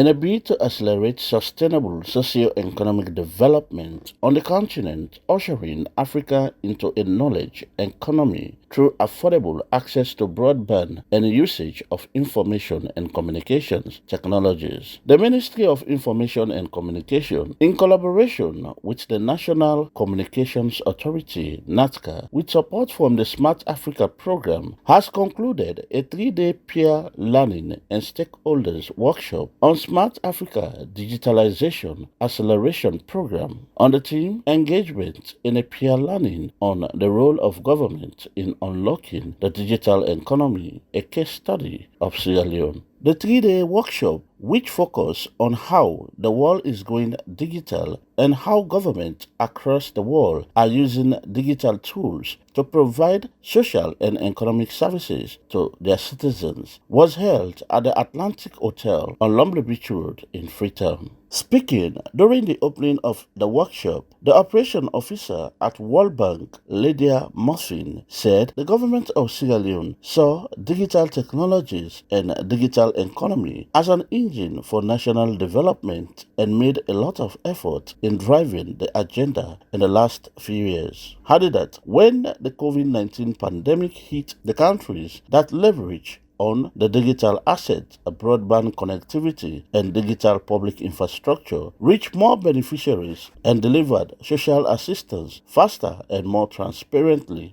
In a bid to accelerate sustainable socio-economic development on the continent, ushering Africa into a knowledge economy through affordable access to broadband and usage of information and communications technologies. The Ministry of Information and Communication, in collaboration with the National Communications Authority, Natca, with support from the Smart Africa program, has concluded a 3-day peer learning and stakeholders workshop on Smart Africa Digitalization Acceleration Program on the theme Engagement in a Peer Learning on the Role of Government in Unlocking the Digital Economy, a case study of Sierra Leone. The 3-day workshop, which focused on how the world is going digital and how governments across the world are using digital tools to provide social and economic services to their citizens, was held at the Atlantic Hotel on Lumley Beach Road in Freetown. Speaking during the opening of the workshop, the operation officer at World Bank, Lydia Muffin, said the government of Sierra Leone saw digital technologies and digital economy as an engine for national development and made a lot of effort in driving the agenda in the last few years. Added that when the COVID-19 pandemic hit the countries that leverage on the digital asset, broadband connectivity, and digital public infrastructure, reach more beneficiaries and delivered social assistance faster and more transparently.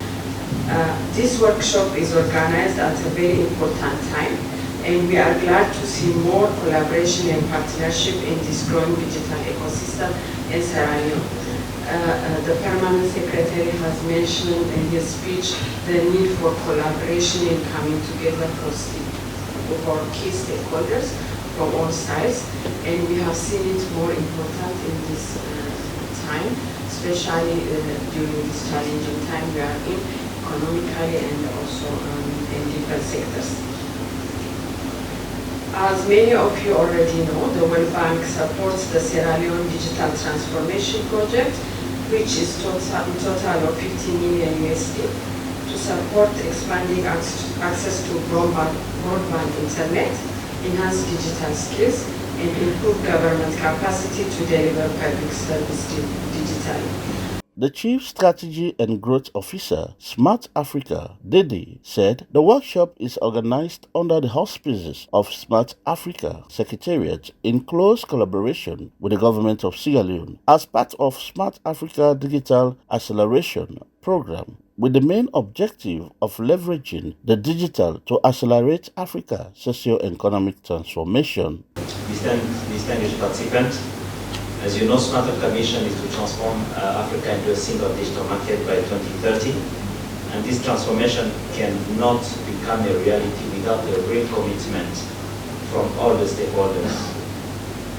This workshop is organized at a very important time, and we are glad to see more collaboration and partnership in this growing digital ecosystem in Sierra Leone. The Permanent Secretary has mentioned in his speech the need for collaboration in coming together for key stakeholders from all sides, and we have seen it more important in this time, especially during this challenging time we are in, economically and also in different sectors. As many of you already know, the World Bank supports the Sierra Leone Digital Transformation Project, which is total of 50 million USD to support expanding access to broadband internet, enhance digital skills, and improve government capacity to deliver public service digitally. The Chief Strategy and Growth Officer, Smart Africa, Dede, said the workshop is organized under the auspices of Smart Africa Secretariat in close collaboration with the government of Sierra Leone as part of Smart Africa Digital Acceleration Program, with the main objective of leveraging the digital to accelerate Africa's socio-economic transformation. Distinguished participants, as you know, Smart Africa mission is to transform Africa into a single digital market by 2030. And this transformation cannot become a reality without a real commitment from all the stakeholders: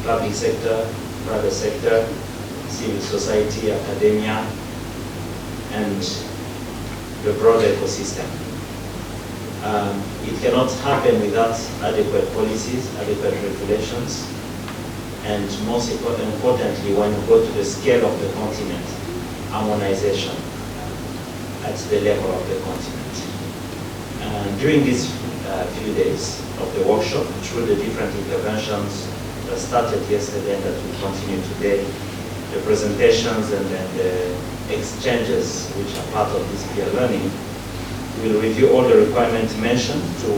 public sector, private sector, civil society, academia, and the broader ecosystem. It cannot happen without adequate policies, adequate regulations, and most importantly, when you go to the scale of the continent, harmonization at the level of the continent. During these few days of the workshop, through the different interventions that started yesterday and that will continue today, the presentations and then the exchanges which are part of this peer learning, we'll review all the requirements mentioned to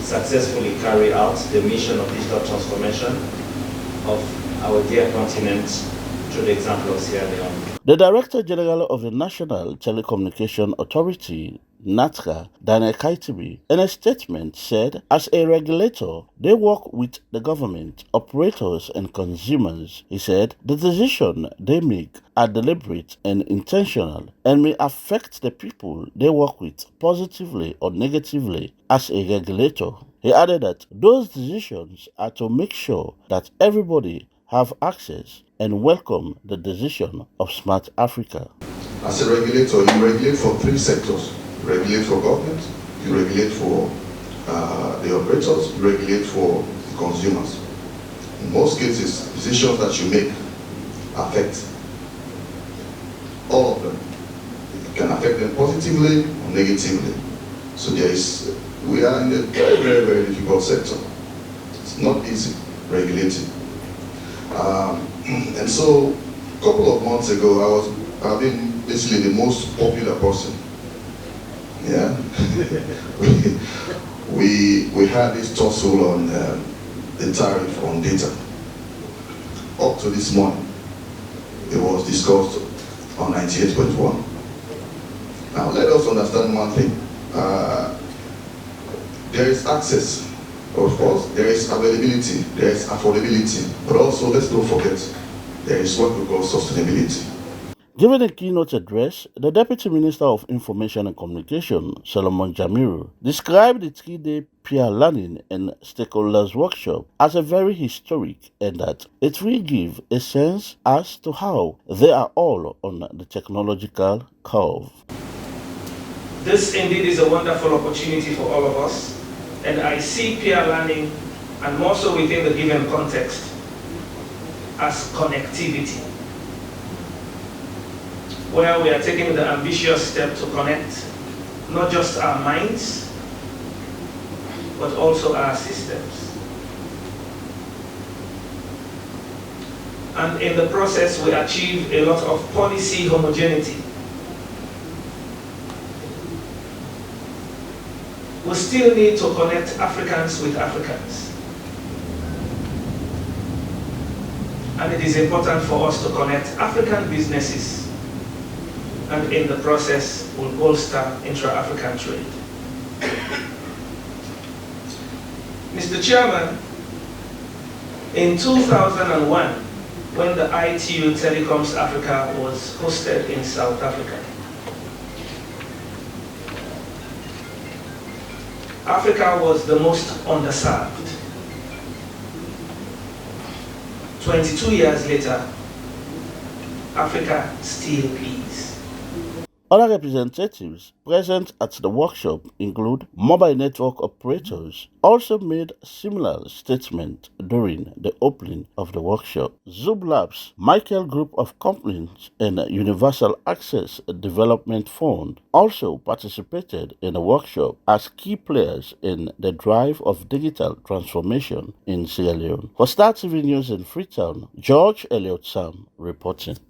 successfully carry out the mission of digital transformation of our dear continent through the example of Sierra Leone. The Director General of the National Telecommunication Authority, Natca, Daniel Kaitibi, in a statement said, as a regulator, they work with the government, operators and consumers. He said, the decisions they make are deliberate and intentional and may affect the people they work with positively or negatively as a regulator. He added that those decisions are to make sure that everybody have access and welcome the decision of Smart Africa. As a regulator, you regulate for 3 sectors. You regulate for government, you regulate for the operators, you regulate for the consumers. In most cases, decisions that you make affect all of them. It can affect them positively or negatively. So we are in a very, very, very difficult sector. It's not easy. regulating. And so, a couple of months ago, I've been basically the most popular person. Yeah, we had this tussle on the tariff on data. Up to this morning, it was discussed on 98.1. Now, let us understand one thing. There is access, of course, there is availability, there is affordability, but also, let's not forget, there is what we call sustainability. Giving a keynote address, the Deputy Minister of Information and Communication, Solomon Jamiru, described the three-day peer learning and stakeholders workshop as a very historic and that it will give a sense as to how they are all on the technological curve. This indeed is a wonderful opportunity for all of us, and I see peer learning, and more so within the given context, as connectivity, where we are taking the ambitious step to connect not just our minds, but also our systems. And in the process, we achieve a lot of policy homogeneity. We still need to connect Africans with Africans. And it is important for us to connect African businesses, and in the process will bolster intra-African trade. Mr. Chairman, in 2001, when the ITU Telecoms Africa was hosted in South Africa, Africa was the most underserved. 22 years later, Africa still is. Other representatives present at the workshop include mobile network operators, also made similar statements during the opening of the workshop. Zub Labs, Michael Group of Companies, and Universal Access Development Fund also participated in the workshop as key players in the drive of digital transformation in Sierra Leone. For Star TV News in Freetown, George Elliott Sam reporting.